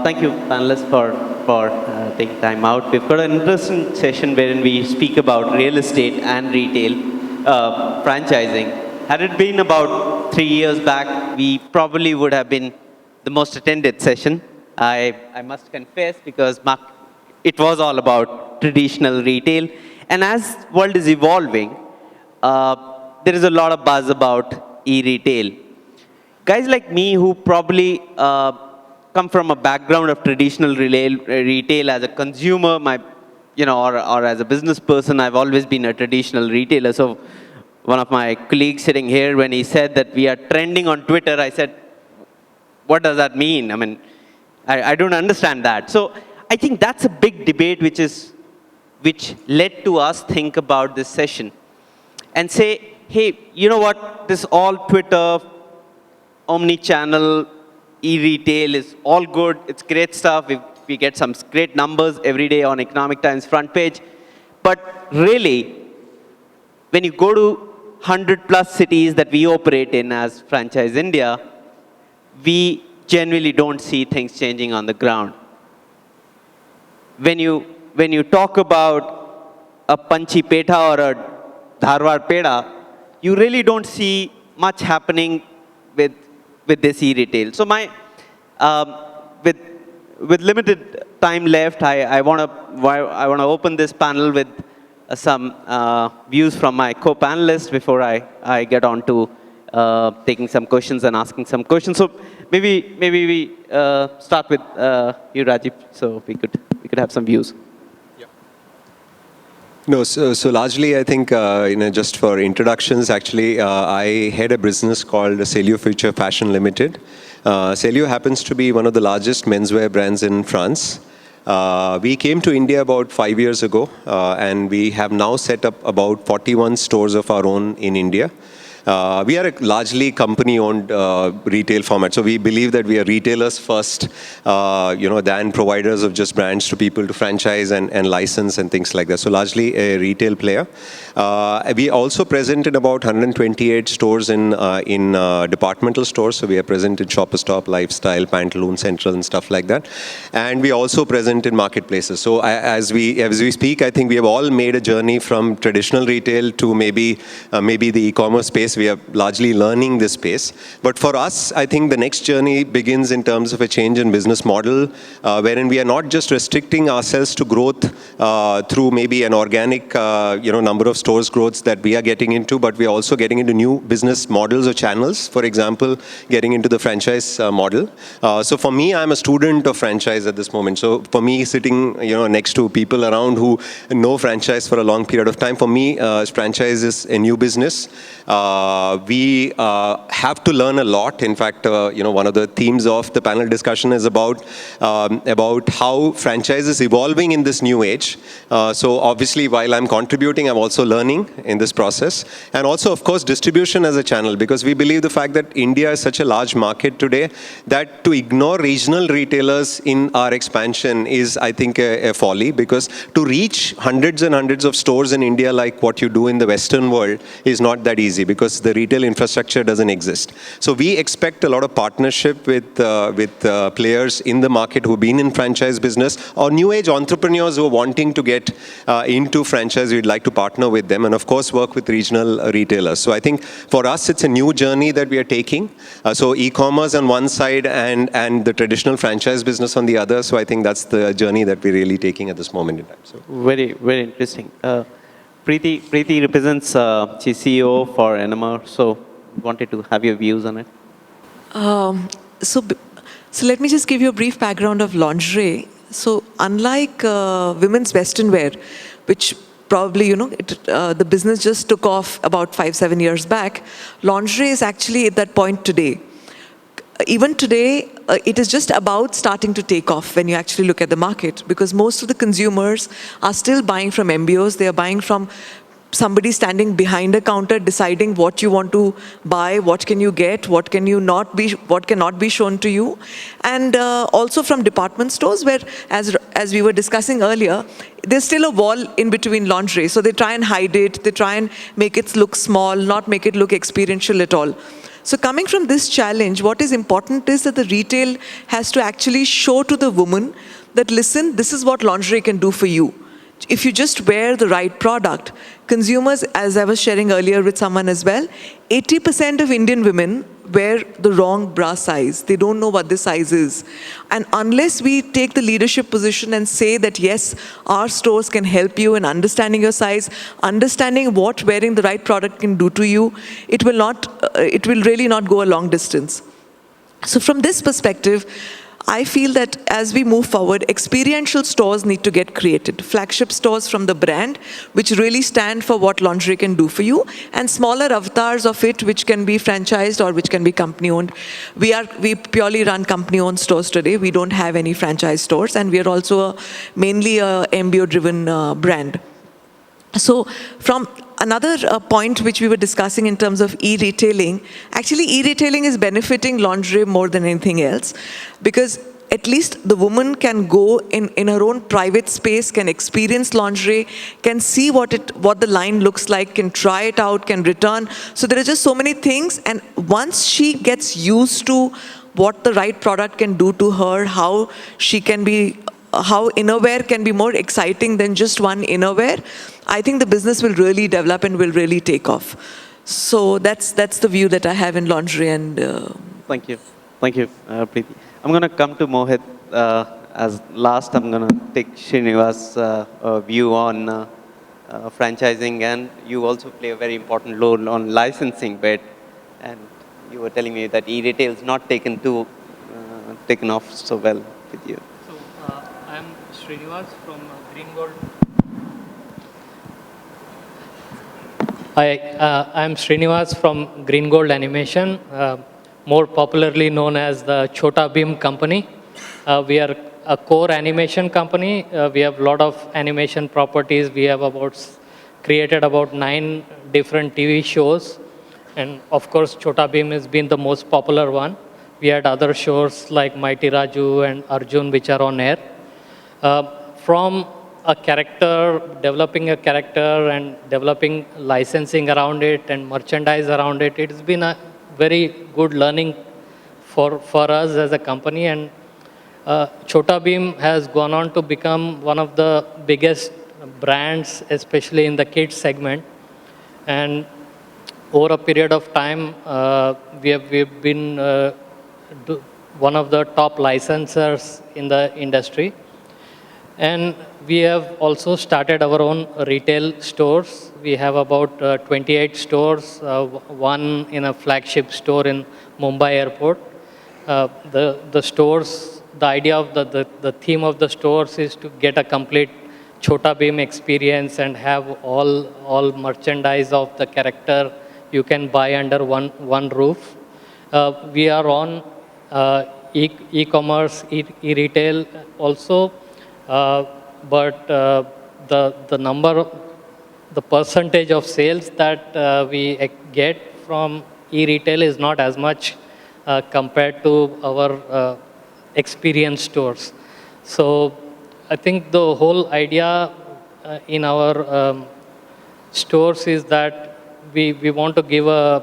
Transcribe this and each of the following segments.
Thank you, panelists, for taking time out. We've got an interesting session wherein we speak about real estate and retail franchising. Had it been about 3 years back, we probably would have been the most attended session. I must confess, because it was all about traditional retail. And as world is evolving, there is a lot of buzz about e-retail. Guys like me who probably come from a background of traditional retail as a consumer, or as a business person, I've always been a traditional retailer. So one of my colleagues sitting here, when he said that we are trending on Twitter, I said, what does that mean? I mean, I don't understand that. So I think that's a big debate which led to us think about this session and say, hey, you know what, this all Twitter, omni-channel, e-retail is all good. It's great stuff. We get some great numbers every day on Economic Times front page. But really, when you go to 100 plus cities that we operate in as Franchise India, we generally don't see things changing on the ground. When you talk about a Panchi Petha or a Dharwad Peda, you really don't see much happening with this e-retail. So with limited time left, I want to open this panel with some views from my co-panelists before I get on to taking some questions and asking some questions. So maybe we start with you, Rajiv, so we could have some views. No, so largely I think, just for introductions, actually, I head a business called Celio Future Fashion Limited. Celio happens to be one of the largest menswear brands in France. We came to India about 5 years ago, and we have now set up about 41 stores of our own in India. We are a largely company-owned retail format, so we believe that we are retailers first, than providers of just brands to people to franchise and license and things like that. So largely a retail player. We are also present in about 128 stores in departmental stores. So we are present in Shoppers Stop, Lifestyle, Pantaloons Central, and stuff like that. And we are also present in marketplaces. So as we speak, I think we have all made a journey from traditional retail to maybe the e-commerce space. We are largely learning this space. But for us, I think the next journey begins in terms of a change in business model, wherein we are not just restricting ourselves to growth through maybe an organic, number of stores growths that we are getting into, but we are also getting into new business models or channels. For example, getting into the franchise model. So for me, I'm a student of franchise at this moment. So for me, sitting next to people around who know franchise for a long period of time, for me, franchise is a new business. We have to learn a lot. In fact, one of the themes of the panel discussion is about how franchise is evolving in this new age. So obviously, while I'm contributing, I'm also learning in this process. And also, of course, distribution as a channel, because we believe the fact that India is such a large market today that to ignore regional retailers in our expansion is, I think, a folly, because to reach hundreds and hundreds of stores in India like what you do in the Western world is not that easy, because the retail infrastructure doesn't exist. So we expect a lot of partnership with players in the market who've been in franchise business, or new age entrepreneurs who are wanting to get into franchise. We'd like to partner with them, and of course work with regional retailers. So I think for us, it's a new journey that we are taking. So e-commerce on one side and the traditional franchise business on the other. So I think that's the journey that we're really taking at this moment in time. So very, very interesting. Preeti represents CEO for NMR, so wanted to have your views on it. So let me just give you a brief background of lingerie. So unlike women's western wear, which probably, the business just took off about 5-7 years back, lingerie is actually at that point today. Even today, it is just about starting to take off when you actually look at the market, because most of the consumers are still buying from MBOs. They are buying from somebody standing behind a counter deciding what you want to buy, what can you get, what cannot be shown to you. And also from department stores where, as we were discussing earlier, there's still a wall in between lingerie. So they try and hide it, they try and make it look small, not make it look experiential at all. So coming from this challenge, what is important is that the retail has to actually show to the woman that, listen, this is what lingerie can do for you. If you just wear the right product, consumers, as I was sharing earlier with someone as well, 80% of Indian women wear the wrong bra size. They don't know what the size is. And unless we take the leadership position and say that, yes, our stores can help you in understanding your size, understanding what wearing the right product can do to you, it will really not go a long distance. So from this perspective, I feel that as we move forward, experiential stores need to get created. Flagship stores from the brand, which really stand for what lingerie can do for you, and smaller avatars of it, which can be franchised or which can be company-owned. We purely run company-owned stores today. We don't have any franchise stores, and we are also mainly a MBO-driven brand. So from another point which we were discussing in terms of e-retailing, actually e-retailing is benefiting lingerie more than anything else, because at least the woman can go in her own private space, can experience lingerie, can see what the line looks like, can try it out, can return. So there are just so many things, and once she gets used to what the right product can do to her, how innerwear can be more exciting than just one innerwear, I think the business will really develop and will really take off. So that's the view that I have in lingerie. And Thank you, Preeti. I'm going to come to Mohit as last. I'm going to take Srinivas' view on franchising, and you also play a very important role on licensing bit. And you were telling me that e-retail is not taken off so well with you. I'm Srinivas from Green Gold. I'm Srinivas from Green Gold Animation, more popularly known as the Chota Bheem company. We are a core animation company. We have a lot of animation properties. We have created about 9 different TV shows. And of course, Chota Bheem has been the most popular one. We had other shows like Mighty Raju and Arjun, which are on air. From a character, developing a character and developing licensing around it and merchandise around it, it's been a very good learning for us as a company. And Chota Bheem has gone on to become one of the biggest brands, especially in the kids segment. And over a period of time, we've been one of the top licensors in the industry. And we have also started our own retail stores. We have about 28 stores, one in a flagship store in Mumbai airport. The stores, the idea of the theme of the stores is to get a complete Chota Bheem experience and have all merchandise of the character you can buy under one roof. We are on e-commerce, e-retail also. But the percentage of sales that we get from e-retail is not as much compared to our experience stores. So I think the whole idea in our stores is that we want to give a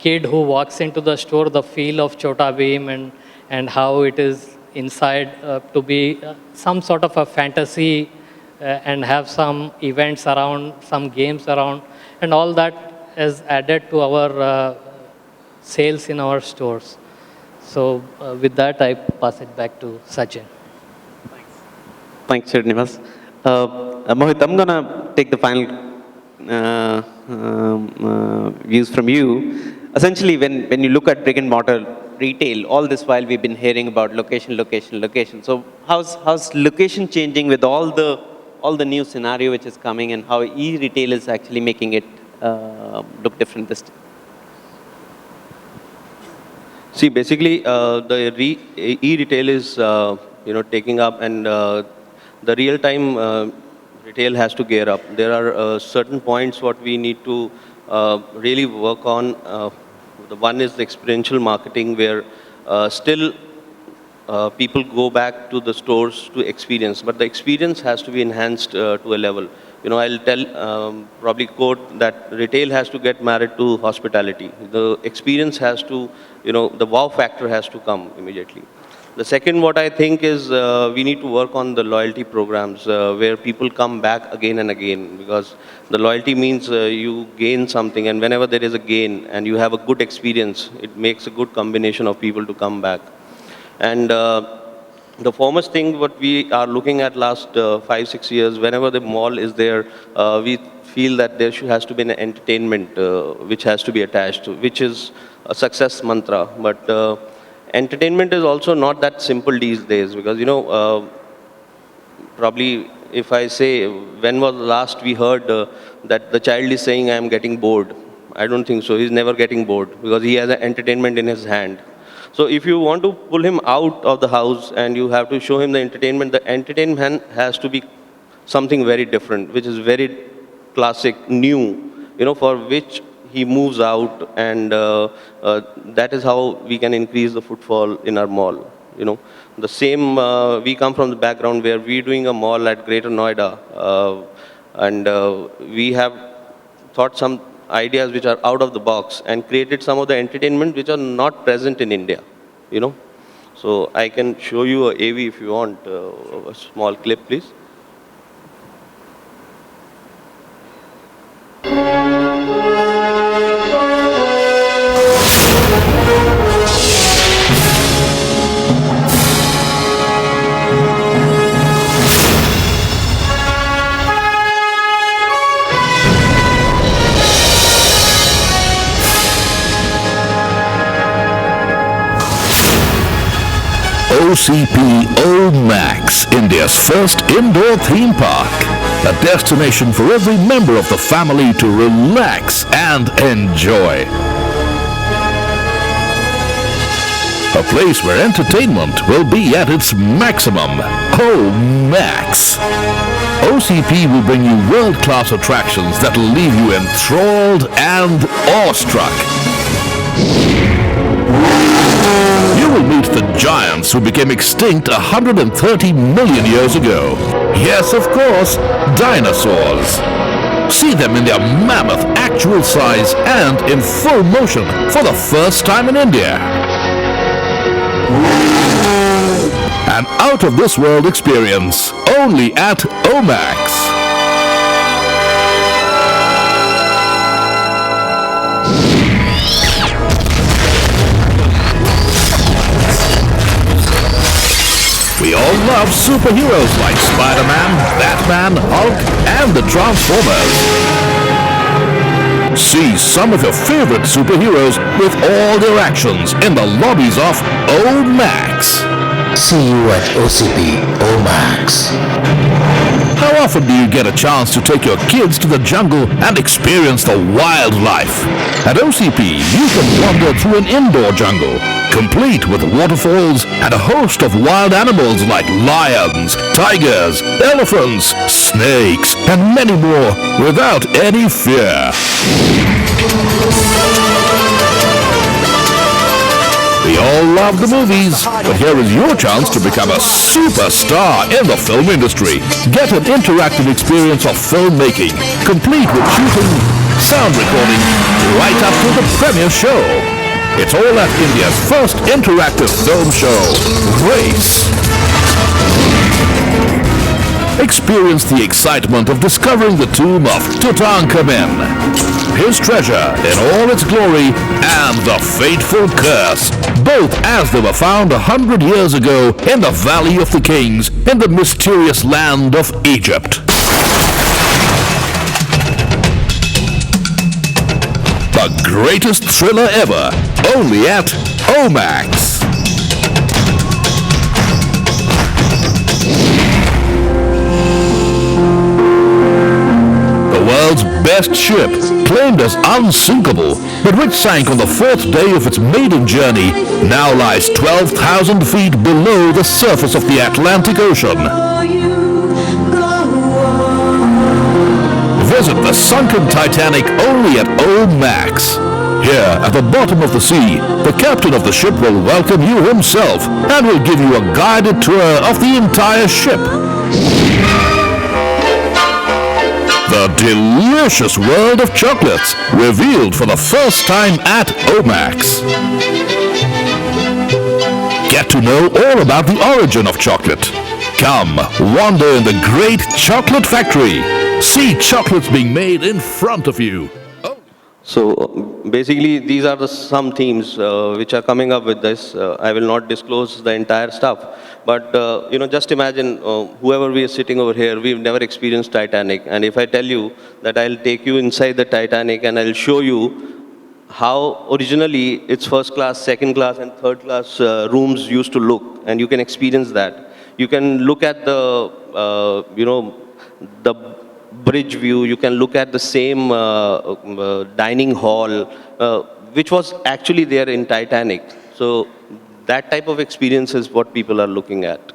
kid who walks into the store the feel of Chota Bheem and how it is inside to be some sort of a fantasy and have some events around, some games around, and all that is added to our sales in our stores. So with that, I pass it back to Sachin. Thanks, Srinivas. Mohit, I'm going to take the final views from you. Essentially, when you look at brick and mortar retail, all this while we've been hearing about location. So how's location changing with all the new scenario which is coming, and how e-retail is actually making it look different this time? See, basically, the e-retail is taking up, and the real-time retail has to gear up. There are certain points what we need to really work on. The one is the experiential marketing, where still people go back to the stores to experience, but the experience has to be enhanced to a level. I'll tell, probably quote that retail has to get married to hospitality. The experience has to, the wow factor has to come immediately. The second, what I think is we need to work on the loyalty programs where people come back again and again, because the loyalty means you gain something, and whenever there is a gain and you have a good experience, it makes a good combination of people to come back. And the foremost thing what we are looking at last 5-6 years, whenever the mall is there, we feel that there has to be an entertainment which has to be attached, which is a success mantra. But entertainment is also not that simple these days, because probably if I say, when was the last we heard that the child is saying I am getting bored? I don't think so. He's never getting bored because he has an entertainment in his hand. So if you want to pull him out of the house and you have to show him the entertainment has to be something very different, which is very classic, new, for which he moves out, and that is how we can increase the footfall in our mall. The same, we come from the background where we're doing a mall at Greater Noida, and we have thought some ideas which are out of the box and created some of the entertainment which are not present in India. So I can show you a AV if you want, a small clip, please. OCP Max, India's first indoor theme park. A destination for every member of the family to relax and enjoy. A place where entertainment will be at its maximum. Max. OCP will bring you world-class attractions that will leave you enthralled and awestruck. You will meet the giants who became extinct 130 million years ago. Yes, of course, dinosaurs. See them in their mammoth actual size and in full motion for the first time in India. An out-of-this-world experience, only at OMAX. We all love superheroes like Spider-Man, Batman, Hulk, and the Transformers. See some of your favorite superheroes with all their actions in the lobbies of OMAX. See you at OCP OMAX. How often do you get a chance to take your kids to the jungle and experience the wildlife? At OCP, you can wander through an indoor jungle, complete with waterfalls and a host of wild animals like lions, tigers, elephants, snakes, and many more without any fear. We all love the movies, but here is your chance to become a superstar in the film industry. Get an interactive experience of filmmaking, complete with shooting, sound recording, right up to the premiere show. It's all at India's first interactive film show, Grace. Experience the excitement of discovering the tomb of Tutankhamun, his treasure in all its glory, and the fateful curse, both as they were found 100 years ago in the Valley of the Kings in the mysterious land of Egypt. The greatest thriller ever, only at OMAX. The world's best ship, claimed as unsinkable, but which sank on the 4th day of its maiden journey, now lies 12,000 feet below the surface of the Atlantic Ocean. Visit the sunken Titanic only at OMAX. Here, at the bottom of the sea, the captain of the ship will welcome you himself and will give you a guided tour of the entire ship. The delicious world of chocolates revealed for the first time at Omax. Get to know all about the origin of chocolate. Come, wander in the great chocolate factory. See chocolates being made in front of you. So basically, these are some themes which are coming up with this. I will not disclose the entire stuff, but just imagine whoever we are sitting over here, we've never experienced Titanic, and if I tell you that I'll take you inside the Titanic and I'll show you how originally its first class, second class, and third class rooms used to look, and you can experience that. You can look at the the bridge view, you can look at the same dining hall, which was actually there in Titanic. So that type of experience is what people are looking at.